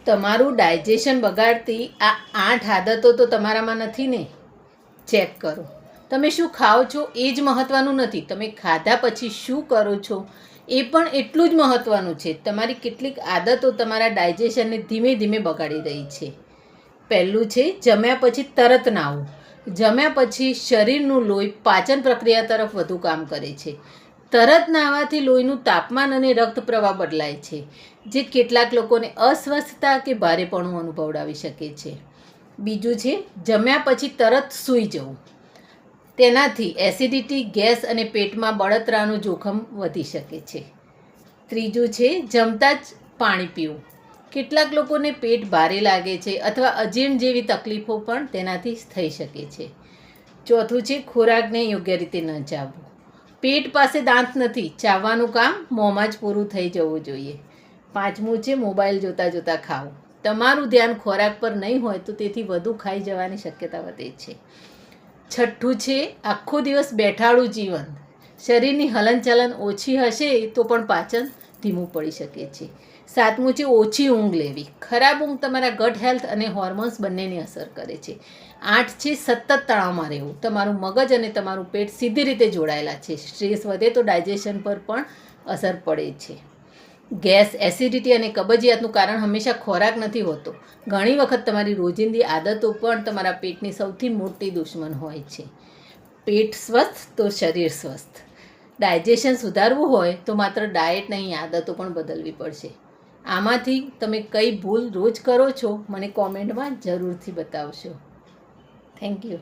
તમારું ડાયજેશન બગાડતી આ 8 આદતો તો તમારામાં નથી ને? ચેક કરો. તમે શું ખાઓ છો એ જ મહત્ત્વનું નથી, તમે ખાધા પછી શું કરો છો એ પણ એટલું જ મહત્ત્વનું છે. તમારી કેટલીક આદતો તમારા ડાયજેશનને ધીમે ધીમે બગાડી રહી છે. પહેલું છે જમ્યા પછી તરત નાહવું. જમ્યા પછી શરીરનું લોહી પાચન પ્રક્રિયા તરફ વધુ કામ કરે છે. તરત નાહવાથી લોહીનું તાપમાન અને રક્ત પ્રવાહ બદલાય છે, જે કેટલાક લોકોને અસ્વસ્થતા કે ભારેપણું અનુભવડાવી શકે છે. બીજું છે જમ્યા પછી તરત સૂઈ જવું. તેનાથી એસિડિટી, ગેસ અને પેટમાં બળતરાનું જોખમ વધી શકે છે. ત્રીજું છે જમતા જ પાણી પીવું. કેટલાક લોકોને પેટ ભારે લાગે છે અથવા અજીર્ણ જેવી તકલીફો પણ તેનાથી થઈ શકે છે. ચોથું છે ખોરાકને યોગ્ય રીતે ન ચાવવું. પેટ પાસે દાંત નથી, ચાવવાનું કામ મોંમાં જ પૂરું થઈ જવું જોઈએ. પાંચમું છે મોબાઈલ જોતાં જોતાં ખાવું. તમારું ધ્યાન ખોરાક પર નહીં હોય તો તેથી વધુ ખાઈ જવાની શક્યતા વધે છે. છઠ્ઠું છે આખો દિવસ બેઠાડું જીવન. શરીરની હલનચલન ઓછી હશે તો પણ પાચન ધીમું પડી શકે છે. સાતમું છે ઓછી ઊંઘ લેવી. ખરાબ ઊંઘ તમારા ગટ હેલ્થ અને હોર્મોન્સ બંનેને અસર કરે છે. 8 છે સતત તણાવમાં રહેવું. તમારું મગજ અને તમારું પેટ સીધી રીતે જોડાયેલા છે. સ્ટ્રેસ વધે તો ડાયજેશન પર પણ અસર પડે છે. ગેસ, એસિડિટી અને કબજિયાતનું કારણ હંમેશા ખોરાક નથી હોતો. ઘણી વખત તમારી રોજિંદી આદતો પણ તમારા પેટની સૌથી મોટી દુશ્મન હોય છે. પેટ સ્વસ્થ તો શરીર સ્વસ્થ. ડાયજેશન સુધારવું હોય તો માત્ર ડાયટ નહીં, આદતો પણ બદલવી પડશે. આમાંથી તમે કઈ ભૂલ રોજ કરો છો મને કોમેન્ટમાં જરૂરથી બતાવશો. Thank you.